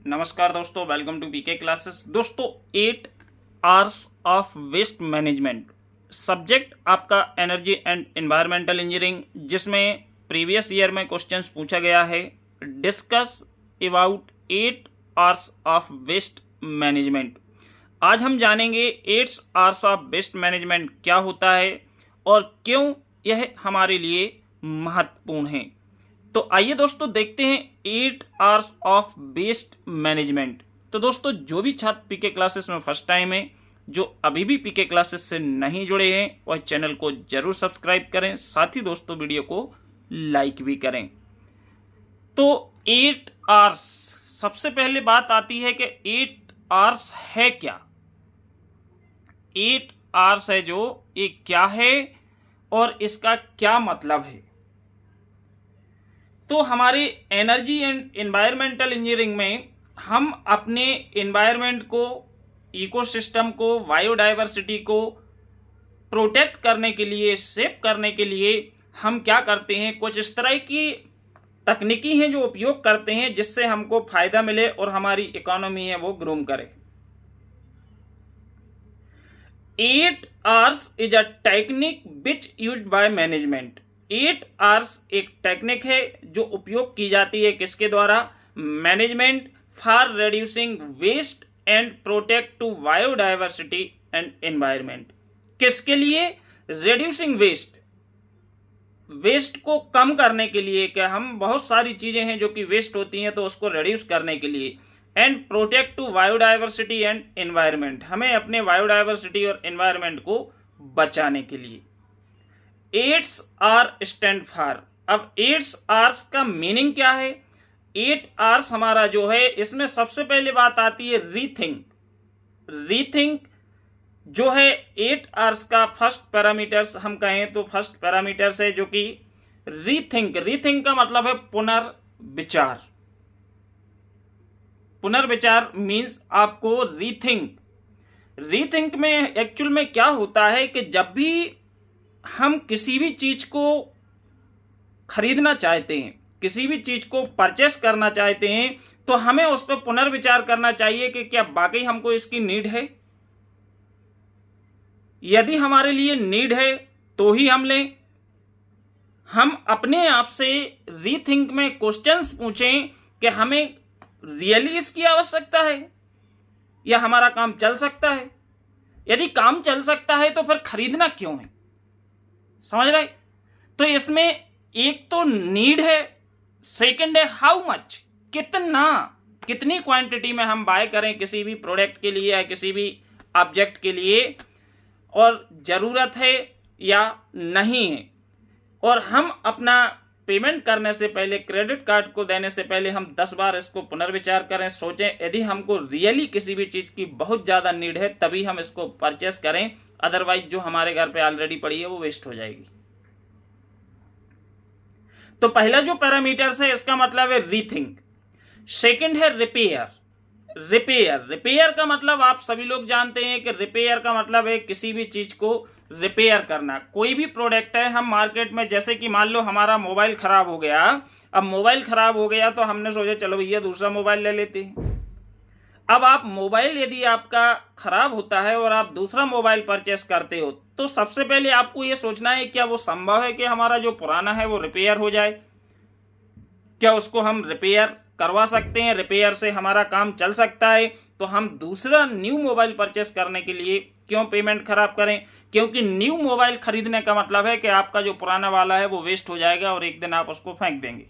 नमस्कार दोस्तों, welcome to PK classes. दोस्तों 8 hours of waste management subject आपका एनर्जी एंड एनवायरमेंटल इंजीनियरिंग, जिसमें प्रीवियस ईयर में क्वेश्चंस पूछा गया है। Discuss about 8 hours of waste management. आज हम जानेंगे 8 आवर्स ऑफ वेस्ट मैनेजमेंट क्या होता है और क्यों यह हमारे लिए महत्वपूर्ण है। तो आइए दोस्तों देखते हैं 8 आवर्स ऑफ वेस्ट मैनेजमेंट। तो दोस्तों जो भी छात्र पीके क्लासेस में फर्स्ट टाइम है, जो अभी भी पीके क्लासेस से नहीं जुड़े हैं, वह चैनल को जरूर सब्सक्राइब करें, साथ ही दोस्तों वीडियो को लाइक भी करें। तो 8 आवर्स, सबसे पहले बात आती है कि 8 आवर्स है क्या। 8 आवर्स है जो, ये क्या है और इसका क्या मतलब है। तो हमारे एनर्जी एंड एनवायरमेंटल इंजीनियरिंग में हम अपने एनवायरमेंट को, इकोसिस्टम को, बायोडाइवर्सिटी को प्रोटेक्ट करने के लिए, सेव करने के लिए हम क्या करते हैं, कुछ इस तरह की तकनीकी हैं जो उपयोग करते हैं जिससे हमको फायदा मिले और हमारी इकोनॉमी है वो ग्रूम करे। 8 hours is a technique which used by management. 8 hours एक टेक्निक है जो उपयोग की जाती है किसके द्वारा, management, for reducing waste and protect to biodiversity and environment. किसके लिए, रिड्यूसिंग वेस्ट, वेस्ट को कम करने के लिए। क्या हम बहुत सारी चीजें हैं जो कि वेस्ट होती हैं तो उसको रिड्यूस करने के लिए, and protect to biodiversity and environment, हमें अपने बायोडाइवर्सिटी और एनवायरमेंट को बचाने के लिए। 8 आर स्टैंड फॉर। अब 8 आवर्स का मीनिंग क्या है। 8 आवर्स हमारा जो है, इसमें सबसे पहले बात आती है रीथिंक। रीथिंक जो है 8 आवर्स का फर्स्ट पैरामीटर्स हम कहें तो फर्स्ट पैरामीटर्स है जो कि रीथिंक। रीथिंक का मतलब है पुनर्विचार। पुनर्विचार मीन्स आपको रीथिंक। रीथिंक में एक्चुअल में क्या होता है कि जब भी हम किसी भी चीज को खरीदना चाहते हैं, किसी भी चीज को परचेस करना चाहते हैं, तो हमें उस पर पुनर्विचार करना चाहिए कि क्या वाकई हमको इसकी नीड है। यदि हमारे लिए नीड है तो ही हम लें। हम अपने आप से रीथिंक में क्वेश्चंस पूछें कि हमें रियली इसकी आवश्यकता है या हमारा काम चल सकता है। यदि काम चल सकता है तो फिर खरीदना क्यों है, समझ रहे। तो इसमें एक तो नीड है, सेकंड है हाउ मच, कितनी क्वांटिटी में हम बाय करें किसी भी प्रोडक्ट के लिए या किसी भी ऑब्जेक्ट के लिए, और जरूरत है या नहीं है। और हम अपना पेमेंट करने से पहले, क्रेडिट कार्ड को देने से पहले हम 10 बार इसको पुनर्विचार करें, सोचें। यदि हमको रियली किसी भी चीज की बहुत ज्यादा नीड है तभी हम इसको परचेस करें, अदरवाइज जो हमारे घर पे ऑलरेडी पड़ी है वो वेस्ट हो जाएगी। तो पहला जो पैरामीटर्स है इसका मतलब है रीथिंक। सेकंड है रिपेयर। रिपेयर का मतलब आप सभी लोग जानते हैं कि रिपेयर का मतलब है किसी भी चीज को रिपेयर करना। कोई भी प्रोडक्ट है, हम मार्केट में, जैसे कि मान लो हमारा मोबाइल खराब हो गया। अब मोबाइल खराब हो गया तो हमने सोचा चलो भैया दूसरा मोबाइल ले लेते हैं। अब आप मोबाइल यदि आपका खराब होता है और आप दूसरा मोबाइल परचेस करते हो तो सबसे पहले आपको यह सोचना है क्या वो संभव है कि हमारा जो पुराना है वो रिपेयर हो जाए, क्या उसको हम रिपेयर करवा सकते हैं, रिपेयर से हमारा काम चल सकता है। तो हम दूसरा न्यू मोबाइल परचेस करने के लिए क्यों पेमेंट खराब करें, क्योंकि न्यू मोबाइल खरीदने का मतलब है कि आपका जो पुराना वाला है वो वेस्ट हो जाएगा और एक दिन आप उसको फेंक देंगे।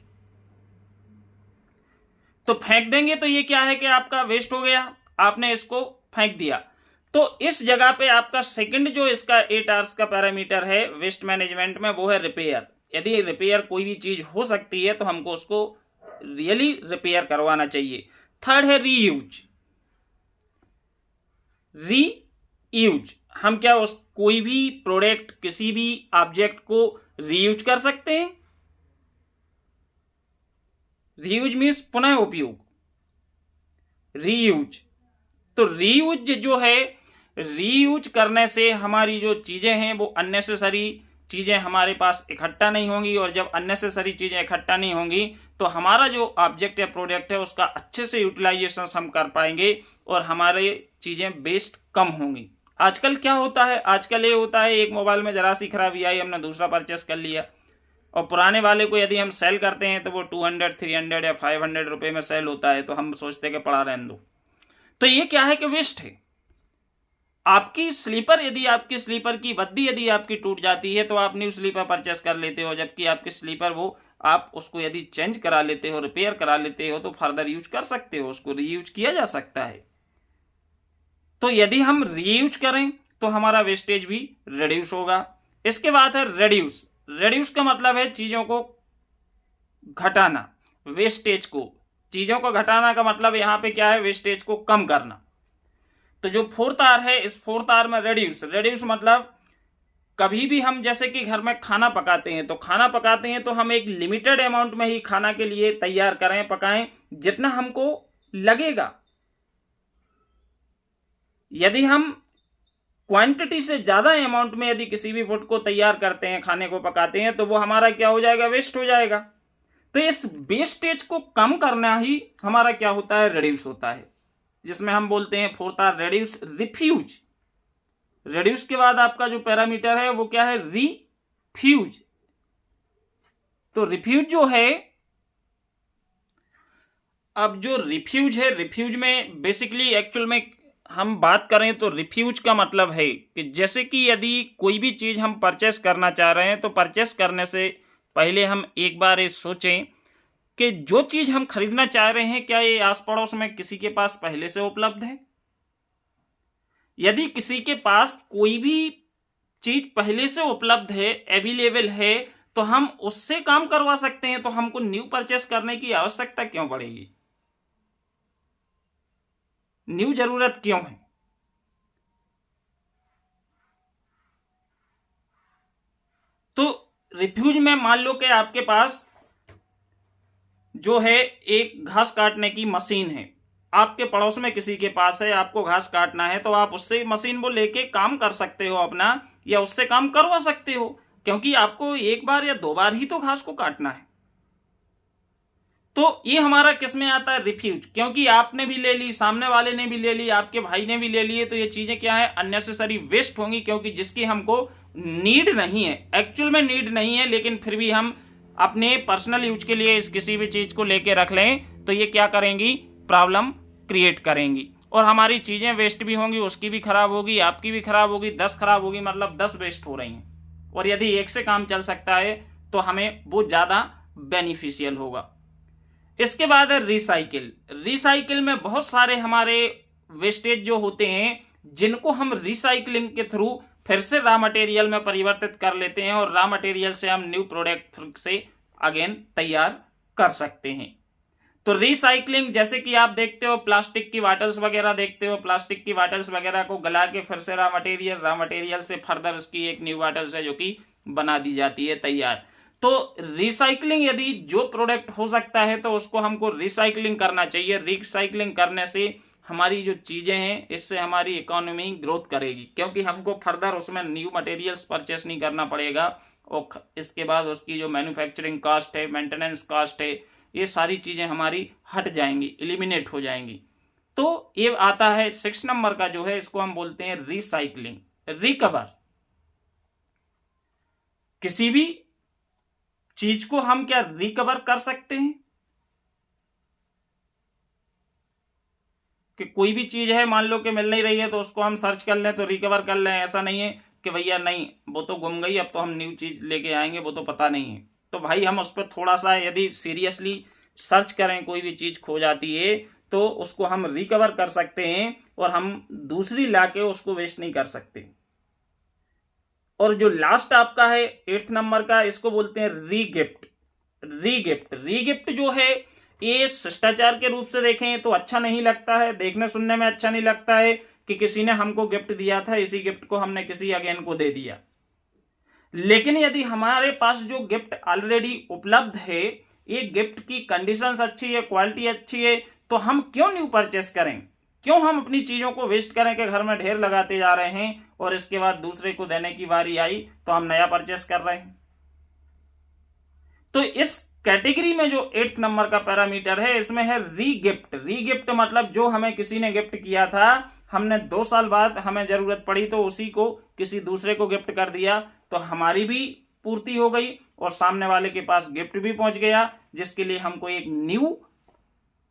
तो फेंक देंगे तो ये क्या है कि आपका वेस्ट हो गया, आपने इसको फेंक दिया। तो इस जगह पे आपका सेकंड जो इसका 8 आवर्स का पैरामीटर है वेस्ट मैनेजमेंट में, वो है रिपेयर। यदि रिपेयर कोई भी चीज हो सकती है तो हमको उसको रियली रिपेयर करवाना चाहिए। थर्ड है रीयूज। रीयूज, हम क्या उस कोई भी प्रोडक्ट, किसी भी ऑब्जेक्ट को रीयूज कर सकते हैं। रीयूज मीन्स पुनः उपयोग, रीयूज। तो रीयूज जो है, रीयूज करने से हमारी जो चीजें हैं वो अननेसेसरी चीजें हमारे पास इकट्ठा नहीं होंगी, और जब अननेसेसरी चीजें इकट्ठा नहीं होंगी तो हमारा जो ऑब्जेक्ट या प्रोडक्ट है उसका अच्छे से यूटिलाइजेशन हम कर पाएंगे और हमारे चीजें वेस्ट कम होंगी। आजकल क्या होता है, आजकल ये होता है एक मोबाइल में जरा सी खराबी आई, हमने दूसरा परचेस कर लिया, और पुराने वाले को यदि हम सेल करते हैं तो वो 200, 300 या 500 रुपए में सेल होता है, तो हम सोचते हैं कि पड़ा रहने दो। तो ये क्या है कि वेस्ट है। आपकी स्लीपर, यदि आपकी स्लीपर की बद्दी यदि आपकी टूट जाती है तो आप न्यू स्लीपर परचेस कर लेते हो, जबकि आपकी स्लीपर वो आप उसको यदि चेंज करा लेते हो, रिपेयर करा लेते हो, तो फर्दर यूज कर सकते हो, उसको रीयूज किया जा सकता है। तो यदि हम रीयूज करें तो हमारा वेस्टेज भी रिड्यूस होगा। इसके बाद है रेड्यूस। रेड्यूस का मतलब है चीजों को घटाना, वेस्टेज को, चीजों को घटाना का मतलब यहां पे क्या है, वेस्टेज को कम करना। तो जो फोर्थ आर है, इस फोर्थ आर में रेड्यूस, रेड्यूस मतलब कभी भी हम जैसे कि घर में खाना पकाते हैं, तो खाना पकाते हैं तो हम एक लिमिटेड अमाउंट में ही खाना के लिए तैयार करें, पकाएं जितना हमको लगेगा। यदि हम क्वांटिटी से ज्यादा अमाउंट में यदि किसी भी फूड को तैयार करते हैं, खाने को पकाते हैं, तो वो हमारा क्या हो जाएगा, वेस्ट हो जाएगा। तो इस वेस्टेज को कम करना ही हमारा क्या होता है, रिड्यूस होता है, जिसमें हम बोलते हैं fourth R reduce. Refuse, reduce के बाद आपका जो पैरामीटर है वो क्या है, रिफ्यूज। तो रिफ्यूज जो है, अब जो रिफ्यूज है, रिफ्यूज में बेसिकली एक्चुअल में हम बात करें तो रिफ्यूज का मतलब है कि जैसे कि यदि कोई भी चीज हम परचेस करना चाह रहे हैं, तो परचेस करने से पहले हम एक बार ये सोचें कि जो चीज हम खरीदना चाह रहे हैं क्या ये आस पड़ोस में किसी के पास पहले से उपलब्ध है। यदि किसी के पास कोई भी चीज पहले से उपलब्ध है, अवेलेबल है, तो हम उससे काम करवा सकते हैं, तो हमको न्यू परचेस करने की आवश्यकता क्यों पड़ेगी, न्यू जरूरत क्यों है। तो रिफ्यूज में मान लो कि आपके पास जो है एक घास काटने की मशीन है, आपके पड़ोस में किसी के पास है, आपको घास काटना है, तो आप उससे मशीन वो लेके काम कर सकते हो अपना, या उससे काम करवा सकते हो, क्योंकि आपको एक बार या 2 बार ही तो घास को काटना है। तो ये हमारा किस में आता है, रिफ्यूज, क्योंकि आपने भी ले ली, सामने वाले ने भी ले ली, आपके भाई ने भी ले लिए, तो ये चीजें क्या है, अननेसेसरी वेस्ट होंगी, क्योंकि जिसकी हमको नीड नहीं है, एक्चुअल में नीड नहीं है, लेकिन फिर भी हम अपने पर्सनल यूज के लिए इस किसी भी चीज को लेके रख लें, तो ये क्या करेंगी, प्रॉब्लम क्रिएट करेंगी, और हमारी चीजें वेस्ट भी होंगी, उसकी भी खराब होगी, आपकी भी खराब होगी, 10 खराब होगी, मतलब 10 वेस्ट हो रही हैं। और यदि एक से काम चल सकता है तो हमें वो ज्यादा बेनिफिशियल होगा। इसके बाद है रिसाइकिल। रिसाइकिल में बहुत सारे हमारे वेस्टेज जो होते हैं, जिनको हम रिसाइकलिंग के थ्रू फिर से रॉ मटेरियल में परिवर्तित कर लेते हैं, और रॉ मटेरियल से हम न्यू प्रोडक्ट से अगेन तैयार कर सकते हैं। तो रिसाइकलिंग, जैसे कि आप देखते हो प्लास्टिक की बॉटल्स वगैरह देखते हो, प्लास्टिक की बॉटल्स वगैरह को गला के फिर से रॉ मटेरियल से फर्दर उसकी एक न्यू बॉटल्स है जो कि बना दी जाती है तैयार। तो रिसाइकलिंग, यदि जो प्रोडक्ट हो सकता है तो उसको हमको रिसाइकलिंग करना चाहिए। रिसाइकलिंग करने से हमारी जो चीजें हैं, इससे हमारी इकोनॉमी ग्रोथ करेगी, क्योंकि हमको फर्दर उसमें न्यू मटेरियल्स परचेस नहीं करना पड़ेगा, और इसके बाद उसकी जो मैन्युफैक्चरिंग कॉस्ट है, मेंटेनेंस कॉस्ट है, ये सारी चीजें हमारी हट जाएंगी, एलिमिनेट हो जाएंगी। तो ये आता है 6 नंबर का जो है, इसको हम बोलते हैं रिसाइकलिंग। रिकवर, किसी भी चीज को हम क्या रिकवर कर सकते हैं, कि कोई भी चीज है मान लो कि मिल नहीं रही है, तो उसको हम सर्च कर लें तो रिकवर कर लें। ऐसा नहीं है कि भैया नहीं वो तो गुम गई, अब तो हम न्यू चीज लेके आएंगे, वो तो पता नहीं है, तो भाई हम उस पर थोड़ा सा यदि सीरियसली सर्च करें, कोई भी चीज खो जाती है तो उसको हम रिकवर कर सकते हैं, और हम दूसरी लाके उसको वेस्ट नहीं कर सकते। और जो लास्ट आपका है 8th नंबर का, इसको बोलते हैं रीगिफ्ट। रीगिफ्ट, रीगिफ्ट जो है ये शिष्टाचार के रूप से देखें तो अच्छा नहीं लगता है, देखने सुनने में अच्छा नहीं लगता है कि किसी ने हमको गिफ्ट दिया था, इसी गिफ्ट को हमने किसी अगेन को दे दिया। लेकिन यदि हमारे पास जो गिफ्ट ऑलरेडी उपलब्ध है, ये गिफ्ट की कंडीशंस अच्छी है, क्वालिटी अच्छी है, तो हम क्यों न्यू परचेस करें, क्यों हम अपनी चीजों को वेस्ट करें कि घर में ढेर लगाते जा रहे हैं, और इसके बाद दूसरे को देने की बारी आई तो हम नया परचेस कर रहे हैं। तो इस कैटेगरी में जो 8th नंबर का पैरामीटर है इसमें है रीगिफ्ट। रीगिफ्ट मतलब जो हमें किसी ने गिफ्ट किया था, हमने 2 साल बाद हमें जरूरत पड़ी तो उसी को किसी दूसरे को गिफ्ट कर दिया, तो हमारी भी पूर्ति हो गई और सामने वाले के पास गिफ्ट भी पहुंच गया, जिसके लिए हमको एक न्यू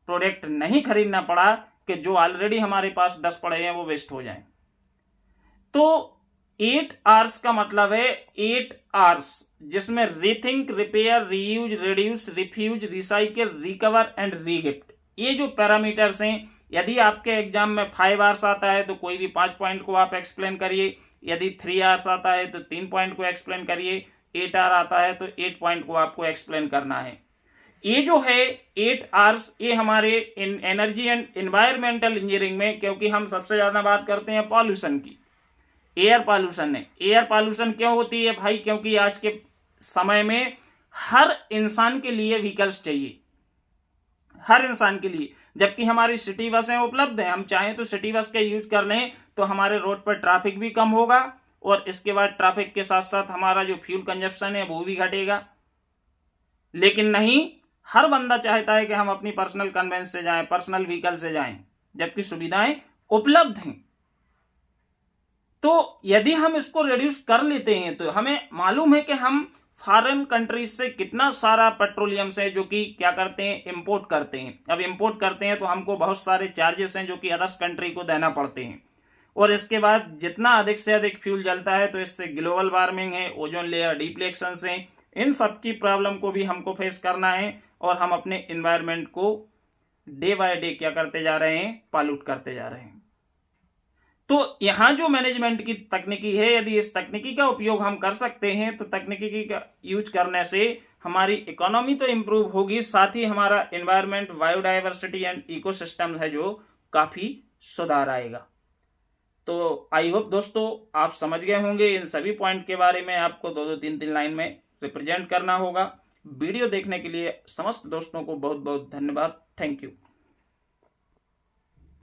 प्रोडक्ट नहीं खरीदना पड़ा कि जो ऑलरेडी हमारे पास 10 पड़े हैं वो वेस्ट हो जाएं। तो 8 आवर्स का मतलब है 8 आवर्स, जिसमें rethink, repair, reuse, reduce, refuse, recycle, recover and regift, ये जो पैरामीटर्स हैं, यदि आपके एग्जाम में 5 आवर्स आता है तो कोई भी 5 पॉइंट को आप एक्सप्लेन करिए, यदि 3 आवर्स आता है तो 3 पॉइंट को एक्सप्लेन करिए, 8 आवर आता है तो 8 पॉइंट को आपको एक्सप्लेन करना है। ये जो है 8 आवर्स, ये हमारे एनर्जी एंड एनवायरमेंटल इंजीनियरिंग में, क्योंकि हम सबसे ज्यादा बात करते हैं पॉल्यूशन की, एयर पॉल्यूशन है। एयर पॉल्यूशन क्यों होती है भाई? क्योंकि आज के समय में हर इंसान के लिए व्हीकल्स चाहिए, हर इंसान के लिए, जबकि हमारी सिटी बसें उपलब्ध हैं। हम चाहें तो सिटी बस का यूज कर लें तो हमारे रोड पर ट्रैफिक भी कम होगा और इसके बाद ट्रैफिक के साथ साथ हमारा जो फ्यूल कंजप्शन है वो भी घटेगा। लेकिन नहीं, हर बंदा चाहता है कि हम अपनी पर्सनल कन्वेंस से जाएं, पर्सनल व्हीकल से जाएं, जबकि सुविधाएं उपलब्ध हैं। तो यदि हम इसको रिड्यूस कर लेते हैं तो हमें मालूम है कि हम फॉरेन कंट्रीज से कितना सारा पेट्रोलियम से जो कि क्या करते हैं, इंपोर्ट करते हैं। अब इंपोर्ट करते हैं तो हमको बहुत सारे चार्जेस हैं जो कि अदर्स कंट्री को देना पड़ते हैं, और इसके बाद जितना अधिक से अधिक फ्यूल जलता है तो इससे ग्लोबल वार्मिंग है, ओजोन लेयर डिप्लेक्शन है, इन सब की प्रॉब्लम को भी हमको फेस करना है और हम अपने एनवायरनमेंट को डे बाय डे क्या करते जा रहे हैं, पॉल्यूट करते जा रहे हैं। तो यहां जो मैनेजमेंट की तकनीकी है, यदि इस तकनीकी का उपयोग हम कर सकते हैं तो तकनीकी का यूज करने से हमारी इकोनॉमी तो इंप्रूव होगी, साथ ही हमारा एनवायरनमेंट, बायोडाइवर्सिटी एंड इकोसिस्टम है जो काफी सुधार आएगा। तो आई होप दोस्तों आप समझ गए होंगे। इन सभी पॉइंट के बारे में आपको 2-2, 3-3 लाइन में रिप्रेजेंट करना होगा। वीडियो देखने के लिए समस्त दोस्तों को बहुत बहुत धन्यवाद। Thank you.